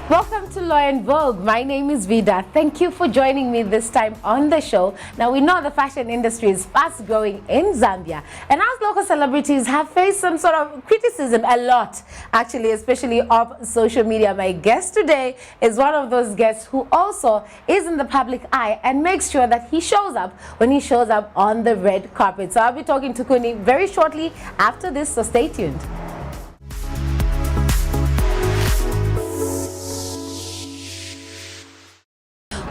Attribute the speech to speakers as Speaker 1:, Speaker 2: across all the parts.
Speaker 1: Welcome to Law Vogue. My name is Vida. Thank you for joining me this time on the show. Now, we know the fashion industry is fast growing in Zambia, and as local celebrities have faced some sort of criticism, a lot actually, especially of social media. My guest today is one of those guests who also is in the public eye and makes sure that he shows up when he shows up on the red carpet. So I'll be talking to Kuni very shortly after this, so stay tuned.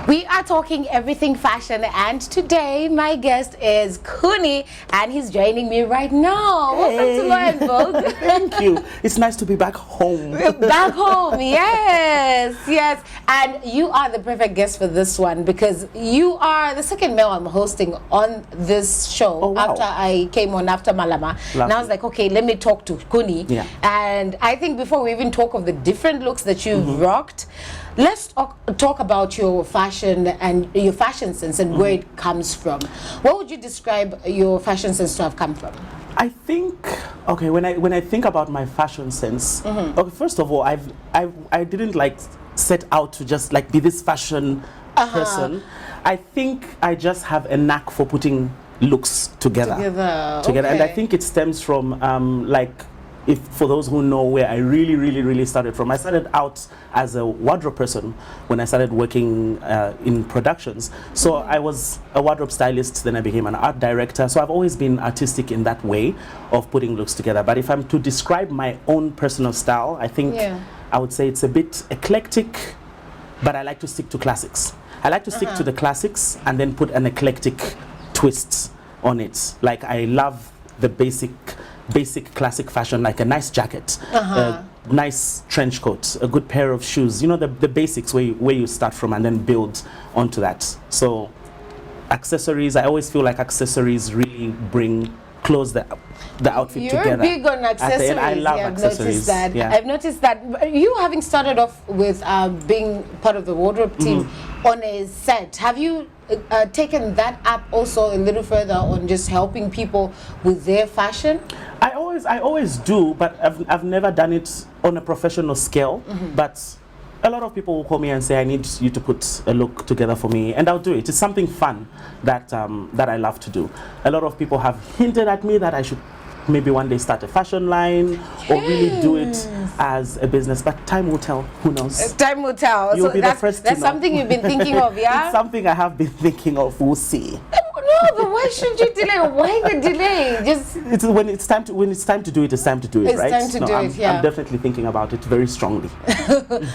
Speaker 1: We are talking everything fashion, and today my guest is Kuni, and he's joining me right now.
Speaker 2: Hey.
Speaker 1: Welcome to Law Vogue.
Speaker 2: Thank you. It's nice to be back home.
Speaker 1: Back home, yes, yes. And you are the perfect guest for this one because you are the second male I'm hosting on this show.
Speaker 2: Oh, wow.
Speaker 1: After I came on after Malama. And I was like, okay, let me talk to Kuni.
Speaker 2: Yeah.
Speaker 1: And I think before we even talk of the different looks that you've rocked, let's talk about your fashion and your fashion sense and where it comes from. What would you describe your fashion sense to have come from?
Speaker 2: I think, okay, when I think about my fashion sense, okay, first of all, I didn't like set out to just like be this fashion person. I think I just have a knack for putting looks together.
Speaker 1: Okay.
Speaker 2: And I think it stems from if for those who know where I really started from, I started out as a wardrobe person when I started working in productions. So I was a wardrobe stylist, then I became an art director. So I've always been artistic in that way of putting looks together. But if I'm to describe my own personal style, I think I would say it's a bit eclectic, but I like to stick to classics. I like to stick to the classics and then put an eclectic twist on it. Like I love the basic classic fashion, like a nice jacket, a nice trench coat, a good pair of shoes, you know, the basics where you start from and then build onto that. So accessories, I always feel like accessories really close the outfit together.
Speaker 1: You're big on accessories.
Speaker 2: I love
Speaker 1: Noticed
Speaker 2: accessories.
Speaker 1: that.
Speaker 2: Yeah.
Speaker 1: I've noticed that. You having started off with being part of the wardrobe team on a set, have you taken that up also a little further on just helping people with their fashion?
Speaker 2: I always do, but I've never done it on a professional scale. But a lot of people will call me and say, I need you to put a look together for me, and I'll do it. It's something fun that that I love to do. A lot of people have hinted at me that I should maybe one day start a fashion line or really do it as a business, but time will tell. Who knows?
Speaker 1: Time will tell.
Speaker 2: You'll be the first to know.
Speaker 1: That's something you've been thinking of, yeah?
Speaker 2: It's something I have been thinking of. We'll see.
Speaker 1: No, but why should you delay? Why the delay?
Speaker 2: It's when it's time to do it. It's time to do it,
Speaker 1: it's
Speaker 2: right?
Speaker 1: Time to do it. Yeah.
Speaker 2: I'm definitely thinking about it very strongly.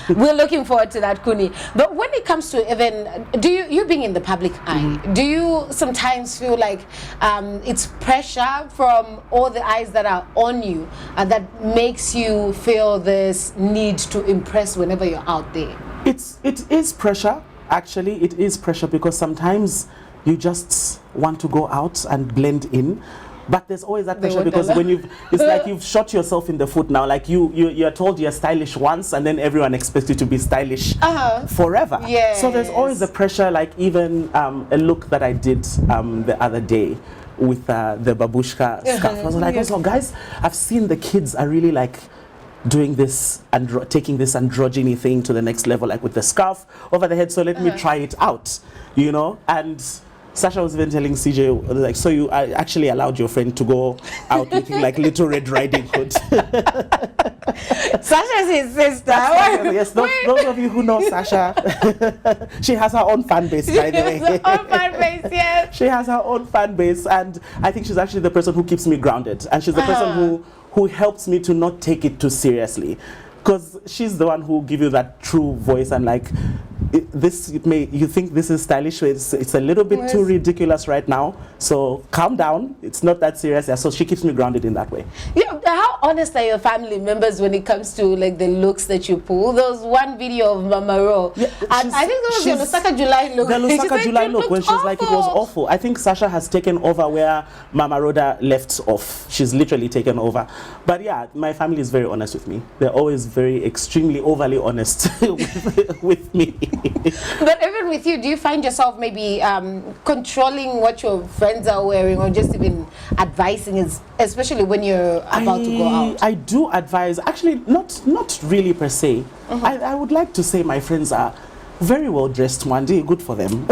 Speaker 1: We're looking forward to that, Kuni. But when it comes to even, you being in the public eye, do you sometimes feel like it's pressure from all the eyes that are on you that makes you feel this need to impress whenever you're out there?
Speaker 2: It is pressure. Actually, it is pressure because sometimes you just want to go out and blend in, but there's always that pressure because when it's like you've shot yourself in the foot now. Like you're told you're stylish once, and then everyone expects you to be stylish forever.
Speaker 1: Yes.
Speaker 2: So there's always a pressure. Like even a look that I did the other day with the babushka scarf. I was like, also guys, I've seen the kids are really like doing this and taking this androgyny thing to the next level, like with the scarf over the head. So let me try it out, you know. And Sasha was even telling CJ, like, so you actually allowed your friend to go out looking like Little Red Riding Hood.
Speaker 1: Sasha's his sister.
Speaker 2: Yes, those of you who know Sasha, she has her own fan base, by the way.
Speaker 1: Her own fan base, yes.
Speaker 2: She has her own fan base, and I think she's actually the person who keeps me grounded, and she's the person who helps me to not take it too seriously, because she's the one who will give you that true voice and like, you think this is stylish, it's a little bit too ridiculous right now, so calm down, it's not that serious. So she keeps me grounded in that way.
Speaker 1: Yeah, how honest are your family members when it comes to like the looks that you pull? There was one video of Mama Ro, and I think that was your Lusaka July look.
Speaker 2: The Lusaka July look, when she's like, it was awful. I think Sasha has taken over where Mama Rhoda left off. She's literally taken over. But yeah, my family is very honest with me. They're always very extremely overly honest with me.
Speaker 1: But even with you, do you find yourself maybe controlling what your friends are wearing, or just even advising, especially when you're about to go out?
Speaker 2: I do advise, actually, not really per se. I would like to say my friends are very well dressed one day, good for them.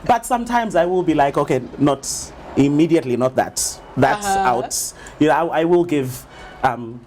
Speaker 2: But sometimes I will be like, okay, not immediately, not that. That's out. You know, I will give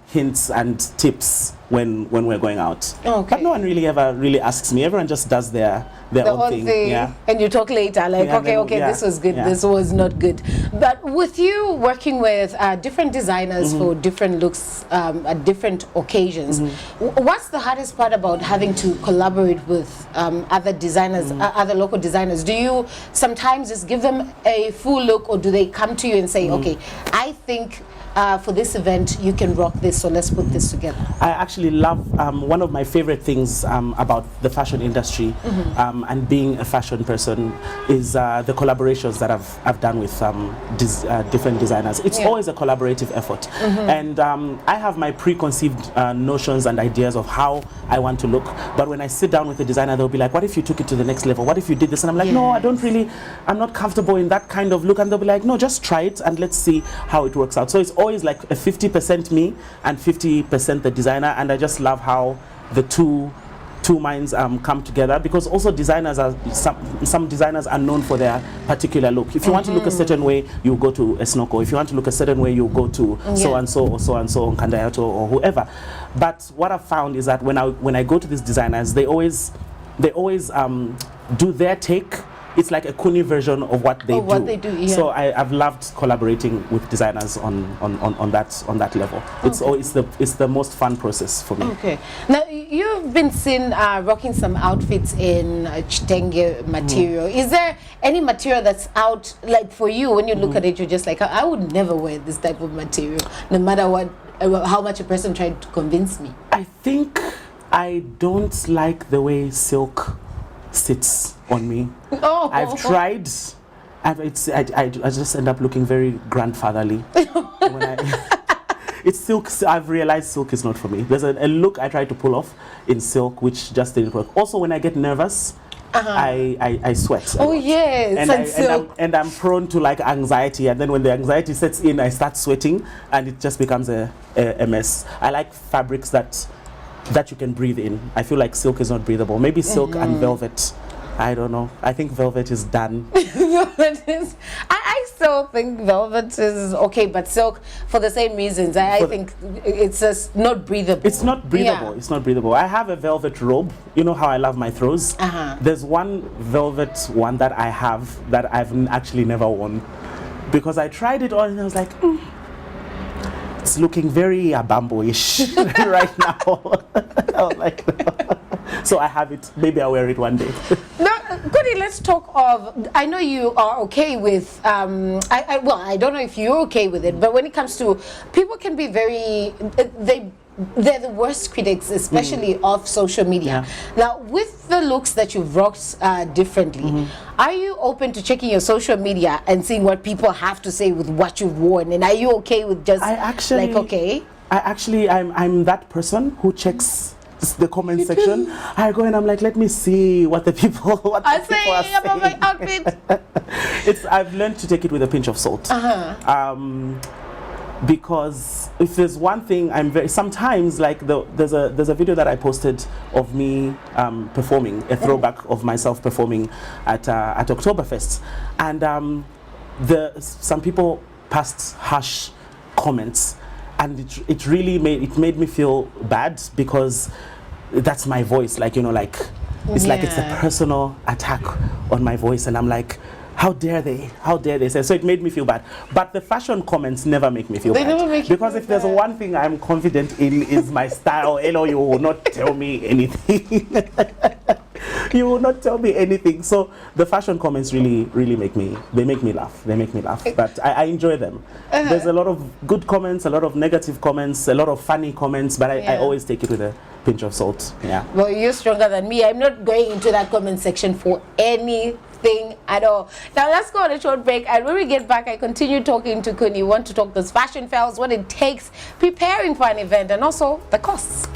Speaker 2: hints and tips when we're going out.
Speaker 1: Okay.
Speaker 2: But no one really ever really asks me. Everyone just does their own thing. Yeah.
Speaker 1: And you talk later, like,
Speaker 2: Yeah,
Speaker 1: okay,
Speaker 2: then, yeah,
Speaker 1: this was good,
Speaker 2: yeah.
Speaker 1: this was not good. But with you working with different designers for different looks at different occasions, what's the hardest part about having to collaborate with other designers, other local designers? Do you sometimes just give them a full look, or do they come to you and say, okay, I think for this event you can rock this, so let's put this together?
Speaker 2: I actually love, one of my favorite things about the fashion industry and being a fashion person is the collaborations that I've done with different designers. It's always a collaborative effort. And I have my preconceived notions and ideas of how I want to look, but when I sit down with the designer, they'll be like, what if you took it to the next level? What if you did this? And I'm like, no, I'm not comfortable in that kind of look. And they'll be like, no, just try it and let's see how it works out. So it's always like a 50% me and 50% the designer, and I just love how the two minds come together, because also designers are some designers are known for their particular look. If you want to look a certain way, you go to a Snoko. If you want to look a certain way, you go to so and so or so and so, Kandayato or whoever. But what I've found is that when I go to these designers, they always do their take. It's like a Kuni version of what they do.
Speaker 1: Yeah.
Speaker 2: So I've loved collaborating with designers on that level. It's the most fun process for me.
Speaker 1: Okay. Now you've been seen rocking some outfits in chitenge material. Is there any material that's out, like for you, when you look at it, you're just like, I would never wear this type of material, no matter what, how much a person tried to convince me?
Speaker 2: I think I don't like the way silk sits on me. I've tried, and I just end up looking very grandfatherly. When it's silk. I've realized silk is not for me. There's a look I tried to pull off in silk which just didn't work. Also, when I get nervous, I sweat.
Speaker 1: Oh yes,
Speaker 2: and I'm prone to like anxiety, and then when the anxiety sets in, I start sweating, and it just becomes a mess. I like fabrics that you can breathe in. I feel like silk is not breathable. Maybe silk and velvet. I don't know. I think velvet is done.
Speaker 1: Velvet is. I still think velvet is okay, but silk, for the same reasons, I think it's just not breathable.
Speaker 2: It's not breathable.
Speaker 1: Yeah.
Speaker 2: It's not breathable. I have a velvet robe. You know how I love my throws. There's one velvet one that I have that I've actually never worn, because I tried it on and I was like, it's looking very bamboo-ish right now. I was like, so I have it. Maybe I'll wear it one day.
Speaker 1: Now, Kuni, let's talk of, I know you are okay with, I don't know if you're okay with it, but when it comes to, people can be very, they're the worst critics, especially of social media. Now, with the looks that you've rocked differently, are you open to checking your social media and seeing what people have to say with what you've worn? And are you okay with just
Speaker 2: I'm that person who checks the comment section. I go and I'm like, let me see what the people are saying
Speaker 1: about my outfit.
Speaker 2: I've learned to take it with a pinch of salt. Because if there's one thing, sometimes like there's a video that I posted of me performing, a throwback of myself performing at Oktoberfest, and some people passed harsh comments, and it really made me feel bad, because that's my voice, like, you know, like it's like it's a personal attack on my voice, and I'm like, how dare they say. So it made me feel bad. But the fashion comments never make me feel bad.
Speaker 1: Never make you
Speaker 2: because if there's one thing I'm confident in is my style. Hello, you will not tell me anything. You will not tell me anything. So the fashion comments really make me laugh. They make me laugh. But I enjoy them. There's a lot of good comments, a lot of negative comments, a lot of funny comments, but I always take it with a pinch of salt. Yeah.
Speaker 1: Well, you're stronger than me. I'm not going into that comment section for anything at all. Now let's go on a short break, and when we get back, I continue talking to Kuni. We want to talk those fashion fails, what it takes preparing for an event, and also the costs.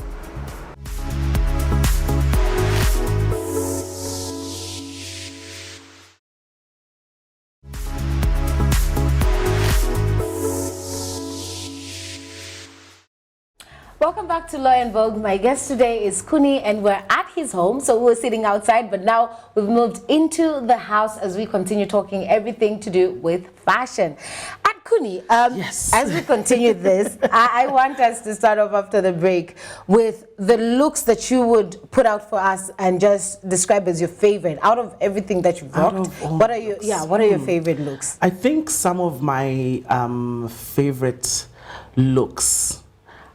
Speaker 1: Welcome back to Law Vogue. My guest today is Kuni, and we're at his home. So we were sitting outside, but now we've moved into the house as we continue talking everything to do with fashion. And Kuni,
Speaker 2: yes.
Speaker 1: As we continue this, I want us to start off after the break with the looks that you would put out for us and just describe as your favorite out of everything that you've rocked. What are your What are your favorite looks?
Speaker 2: I think some of my favorite looks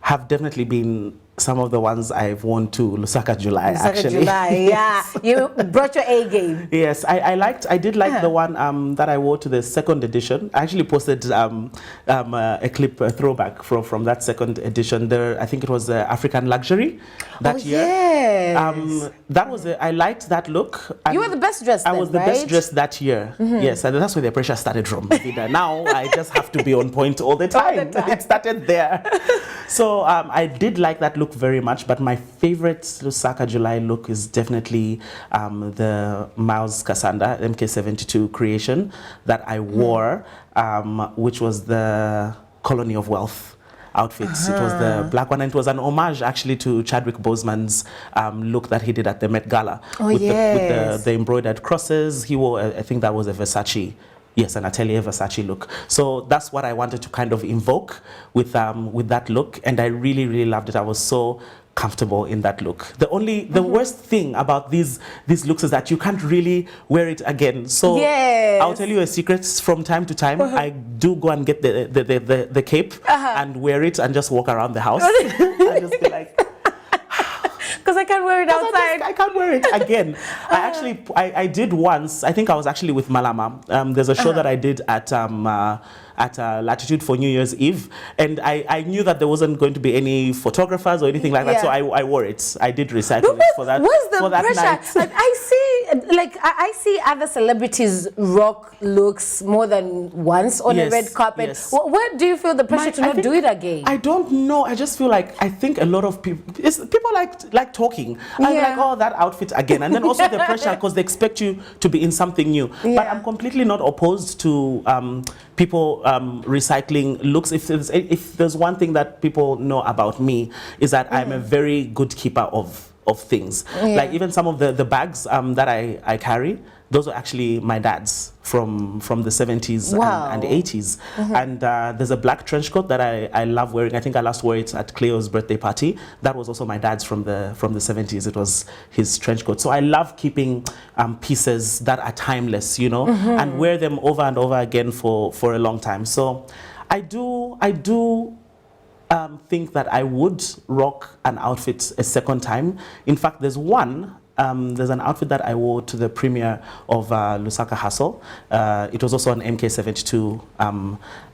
Speaker 2: have definitely been some of the ones I've worn to Lusaka July.
Speaker 1: July, yeah. You brought your A game.
Speaker 2: Yes, I did like the one that I wore to the second edition. I actually posted a clip, a throwback from that second edition. I think it was African Luxury that year.
Speaker 1: Yes.
Speaker 2: That was I liked that look.
Speaker 1: You were the best dressed.
Speaker 2: I was the best dressed that year. Yes, and that's where the pressure started from. Now I just have to be on point all the time. It started there. So I did like that look very much, but my favorite Lusaka July look is definitely the Miles Cassandra MK72 creation that I wore, which was the Colony of Wealth outfits. It was the black one, and it was an homage actually to Chadwick Boseman's look that he did at the Met Gala with the embroidered crosses. He wore, I think that was a Versace. Yes, an Atelier Versace look. So that's what I wanted to kind of invoke with that look, and I really, really loved it. I was so comfortable in that look. The worst thing about these looks is that you can't really wear it again. So I'll tell you a secret. From time to time, I do go and get the cape and wear it and just walk around the house and just be like.
Speaker 1: Because I can't wear it outside.
Speaker 2: I can't wear it again. I did once. I think I was actually with Malama. There's a show that I did at Latitude for New Year's Eve, and I knew that there wasn't going to be any photographers or anything like that, so I wore it. I did recycle it for that.
Speaker 1: What's the
Speaker 2: for that
Speaker 1: pressure?
Speaker 2: night.
Speaker 1: I see other celebrities rock looks more than once on a red carpet.
Speaker 2: Yes.
Speaker 1: Where do you feel the pressure to not do it again?
Speaker 2: I don't know. I just feel like I think a lot of people like talking. I'm like, oh, that outfit again, and then also the pressure because they expect you to be in something new. But I'm completely not opposed to people recycling looks. If there's one thing that people know about me is that I'm a very good keeper of things. Like even some of the bags that I carry, those are actually my dad's from the 70s and 80s. And there's a black trench coat that I love wearing. I think I last wore it at Cleo's birthday party. That was also my dad's from the 70s. It was his trench coat. So I love keeping pieces that are timeless, and wear them over and over again for a long time. So I do think that I would rock an outfit a second time. In fact, there's an outfit that I wore to the premiere of Lusaka Hustle. It was also an MK72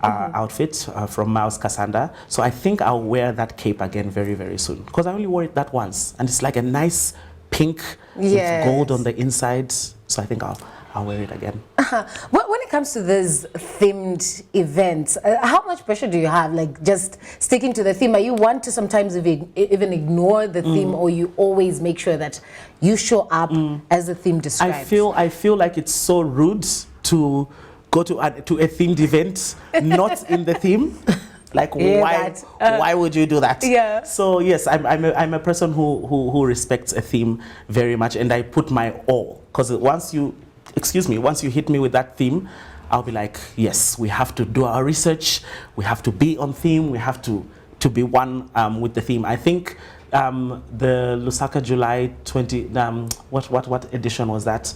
Speaker 2: outfit from Miles Cassandra. So I think I'll wear that cape again very, very soon, because I only wore it that once, and it's like a nice pink with gold on the inside. So I think I'll wear it again.
Speaker 1: When it comes to these themed events, how much pressure do you have? Like just sticking to the theme? Are you one to sometimes even ignore the theme, or you always make sure that you show up as the theme describes?
Speaker 2: I feel like it's so rude to go to a themed event not in the theme. Like why would you do that?
Speaker 1: Yeah.
Speaker 2: So yes, I'm a person who respects a theme very much, and I put my all, because once you hit me with that theme, I'll be like, yes, we have to do our research, we have to be on theme, we have to be one with the theme. I think the Lusaka July 20 what edition was that?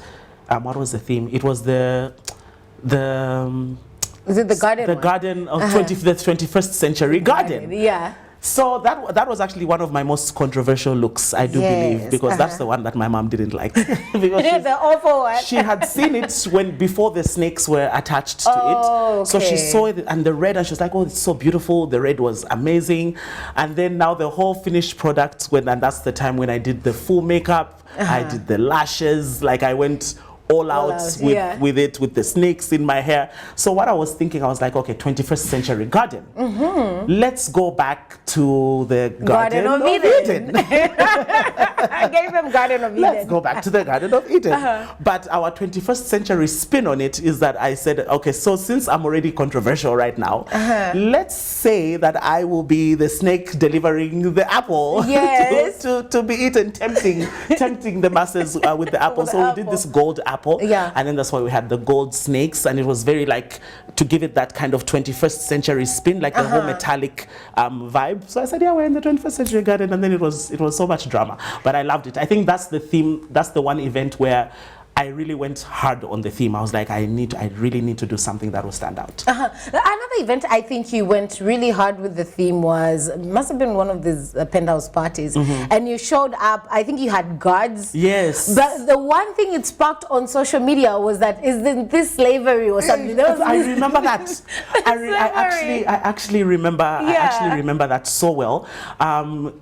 Speaker 2: What was the theme? It was the
Speaker 1: is it the garden?
Speaker 2: The garden of the 21st century garden.
Speaker 1: Yeah.
Speaker 2: So that was actually one of my most controversial looks, I do believe, because that's the one that my mom didn't like. Because
Speaker 1: the awful one.
Speaker 2: She had seen it before the snakes were attached to it. So she saw it and the red, and she was like, oh, it's so beautiful. The red was amazing. And then now the whole finished product, and that's the time when I did the full makeup, I did the lashes, like I went all out with it, with the snakes in my hair. So what I was thinking, I was like, okay, 21st century garden. Let's go back to the Garden of Eden.
Speaker 1: I gave them Garden of Eden.
Speaker 2: Let's go back to the Garden of Eden. But our 21st century spin on it is that I said, okay, so since I'm already controversial right now, let's say that I will be the snake delivering the apple to be eaten, tempting the masses with the apple. So we did this gold apple, and then that's why we had the gold snakes, and it was very like to give it that kind of 21st century spin, like the whole metallic vibe. So I said, yeah, we're in the 21st century garden, and then it was so much drama, but I loved it. I think that's the theme. That's the one event where I really went hard on the theme. I was like, I really need to do something that will stand out.
Speaker 1: Another event I think you went really hard with the theme must have been one of these penthouse parties, and you showed up. I think you had guards.
Speaker 2: Yes.
Speaker 1: But the one thing it sparked on social media was that, isn't this slavery or something?
Speaker 2: I remember that. I actually remember that so well.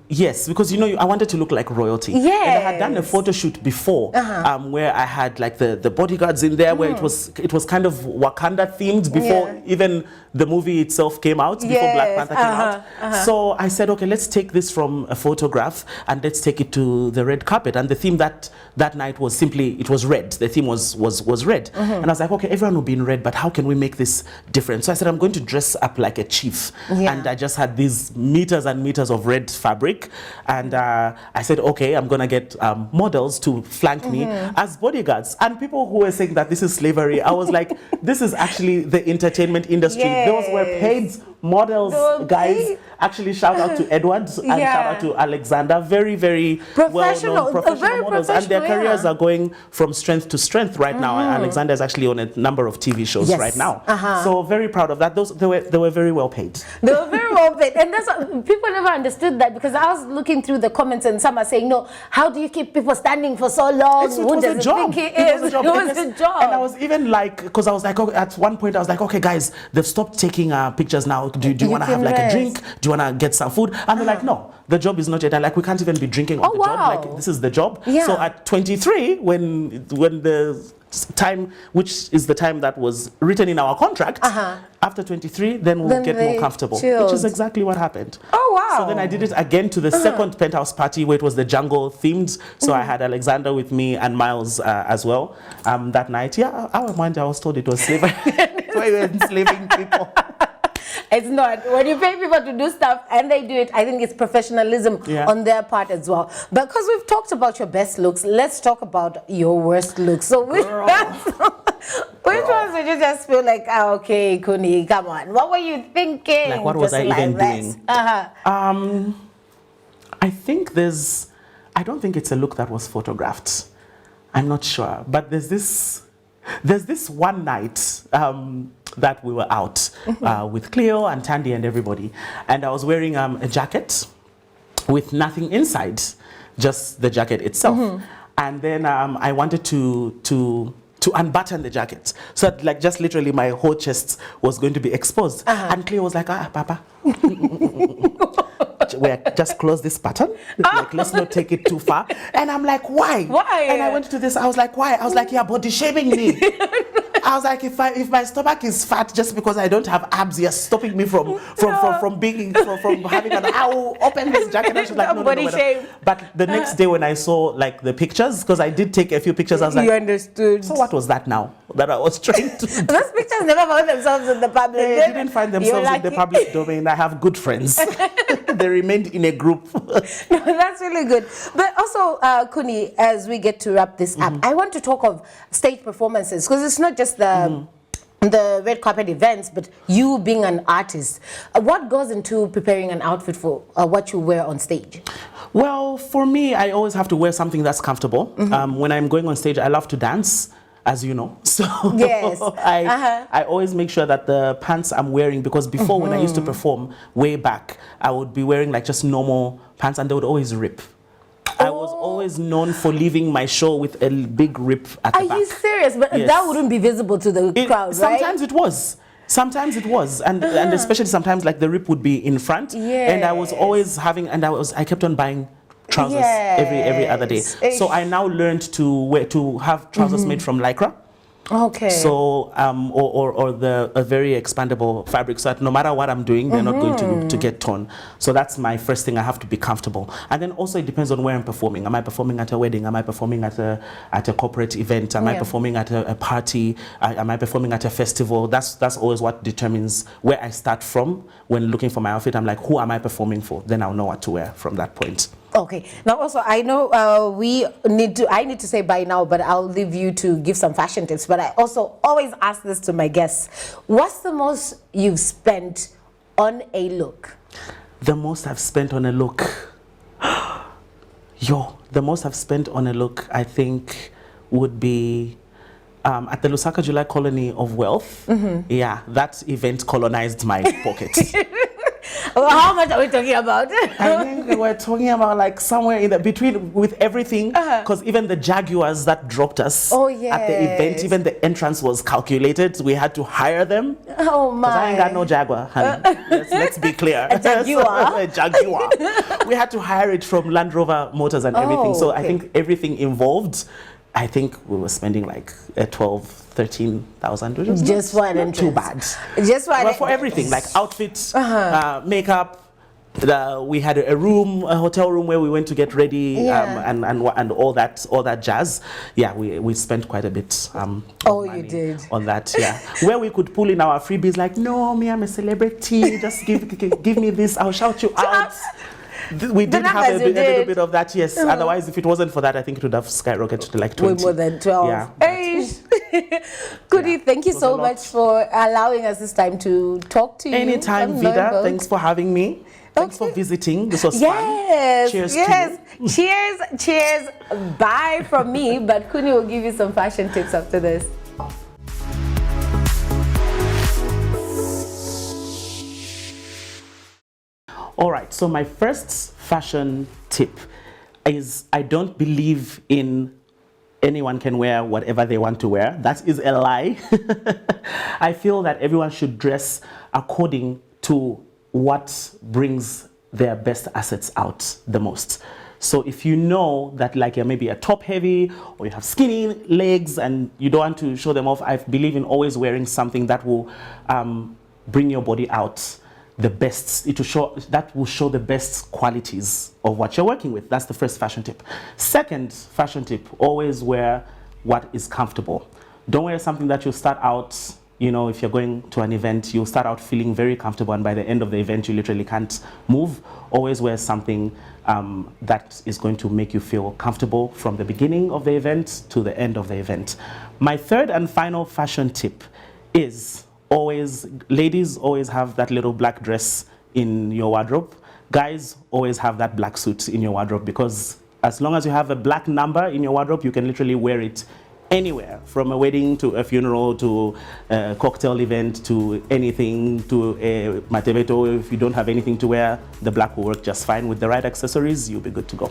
Speaker 2: Yes, because I wanted to look like royalty.
Speaker 1: Yes.
Speaker 2: And I had done a photo shoot before where I had like the bodyguards in there, where it was kind of Wakanda themed before even the movie itself came out, before Black Panther came out. So I said, okay, let's take this from a photograph and let's take it to the red carpet. And the theme that night was simply, it was red. The theme was red. And I was like, okay, everyone will be in red, but how can we make this different? So I said, I'm going to dress up like a chief. And I just had these meters and meters of red fabric. And I said, okay, I'm going to get models to flank me as bodyguards. And people who were saying that this is slavery, I was like, this is actually the entertainment industry. Those were paid models, guys. Actually, shout out to Edward and shout out to Alexander. Very, very well-known professional models. And their careers are going from strength to strength right now. Alexander is actually on a number of TV shows right now. So very proud of that. They were very well paid.
Speaker 1: They were very well paid. And that's what, people never understood that, because I was looking through the comments and some are saying, no, how do you keep people standing for so long? Who doesn't think it is? It was a job.
Speaker 2: And I was even like, because I was like, at one point I was like, okay, guys, they've stopped taking pictures now. Do you want to have like a drink? Do you want to get some food? And they're like, no, the job is not yet. And like, we can't even be drinking on the job. Like, this is the job. So at 23, when the time, which is the time that was written in our contract, after 23, then we'll get more comfortable, which is exactly what happened.
Speaker 1: Oh, wow.
Speaker 2: So then I did it again to the second penthouse party, where it was the jungle themed. So I had Alexander with me and Miles as well that night. Yeah, I was told it was slavery. We were enslaving people.
Speaker 1: It's not. When you pay people to do stuff and they do it, I think it's professionalism on their part as well. But because we've talked about your best looks, let's talk about your worst looks. So which ones did you just feel like, okay, Kuni, come on. What were you thinking?
Speaker 2: Like, what was I even doing? I think I don't think it's a look that was photographed. I'm not sure. But there's this one night that we were out with Cleo and Tandy and everybody, and I was wearing a jacket with nothing inside, just the jacket itself. And then I wanted to unbutton the jacket, so that, like, just literally my whole chest was going to be exposed. And Cleo was like, Papa, just close this button. Like, let's not take it too far. And I'm like, why? And I went to this, I was like, why? I was like, you're body shaming me. I was like, if my stomach is fat just because I don't have abs, you're stopping me from having an, I'll open this jacket. And she's like, no. But the next day when I saw like the pictures, because I did take a few pictures, I was like, you understood. So what was that now that I was trying to do?
Speaker 1: Those pictures never found themselves in the public.
Speaker 2: They didn't find themselves in the public domain. I have good friends. They remained in a group.
Speaker 1: No, that's really good. But also, Kuni, as we get to wrap this up, I want to talk of stage performances, because it's not just the red carpet events, but you being an artist. What goes into preparing an outfit for what you wear on stage?
Speaker 2: Well, for me, I always have to wear something that's comfortable. When I'm going on stage, I love to dance, as you know. So
Speaker 1: yes.
Speaker 2: I always make sure that the pants I'm wearing, because before when I used to perform way back, I would be wearing like just normal pants and they would always rip. I was always known for leaving my show with a big rip at the back. Are you
Speaker 1: serious? But that wouldn't be visible to the crowd, right?
Speaker 2: Sometimes it was. Sometimes it was, and especially sometimes like the rip would be in front. And I was always having, and I kept on buying trousers every other day. So I now learned to have trousers made from lycra.
Speaker 1: Okay.
Speaker 2: So or a very expandable fabric, so that no matter what I'm doing, they're not going to get torn. So that's my first thing. I have to be comfortable. And then also it depends on where I'm performing. Am I performing at a wedding? Am I performing at a corporate event? Am I performing at a party? Am I performing at a festival? That's always what determines where I start from when looking for my outfit. I'm like, who am I performing for? Then I'll know what to wear from that point.
Speaker 1: Okay. Now, also, I know I need to say bye now, but I'll leave you to give some fashion tips. But I also always ask this to my guests. What's the most you've spent on a look?
Speaker 2: The most I've spent on a look? The most I've spent on a look, I think, would be at the Lusaka July Colony of Wealth. Yeah, that event colonized my pocket.
Speaker 1: Well, how much are we talking about?
Speaker 2: I think we're talking about like somewhere in the between with everything, because even the Jaguars that dropped us at the event, even the entrance was calculated. We had to hire them.
Speaker 1: Oh my!
Speaker 2: Because I ain't got no Jaguar, honey. Let's be clear.
Speaker 1: A Jaguar?
Speaker 2: A Jaguar. We had to hire it from Land Rover Motors and everything. So I think everything involved, I think we were spending like 13,000.
Speaker 1: Just for an
Speaker 2: not
Speaker 1: entrance.
Speaker 2: too bad.
Speaker 1: Just for
Speaker 2: But for everything, like outfits, makeup. We had a hotel room where we went to get ready, and all that jazz. Yeah, we spent quite a bit.
Speaker 1: You did
Speaker 2: on that. Yeah, where we could pull in our freebies, like, no, me, I'm a celebrity. Just give me this. I'll shout you out. We did have a little bit of that, yes. Otherwise, if it wasn't for that, I think it would have skyrocketed to like 20.
Speaker 1: Way more than 12.
Speaker 2: Yeah.
Speaker 1: Kuni, thank you so much for allowing us this time to talk to you.
Speaker 2: Anytime, Vida. Thanks for having me. Thanks for visiting. This was fun. Cheers to you.
Speaker 1: Cheers. Bye from me, but Kuni will give you some fashion tips after this.
Speaker 2: All right, so my first fashion tip is I don't believe in anyone can wear whatever they want to wear. That is a lie. I feel that everyone should dress according to what brings their best assets out the most. So if you know that like you're maybe a top heavy or you have skinny legs and you don't want to show them off, I believe in always wearing something that will bring your body out the best. That will show the best qualities of what you're working with. That's the first fashion tip. Second fashion tip, always wear what is comfortable. Don't wear something that you start out, if you're going to an event, you'll start out feeling very comfortable and by the end of the event you literally can't move. Always wear something that is going to make you feel comfortable from the beginning of the event to the end of the event. My third and final fashion tip is ladies always have that little black dress in your wardrobe. Guys always have that black suit in your wardrobe, because as long as you have a black number in your wardrobe, you can literally wear it anywhere, from a wedding to a funeral to a cocktail event to anything, to a matebeto. If you don't have anything to wear, the black will work just fine. With the right accessories, you'll be good to go.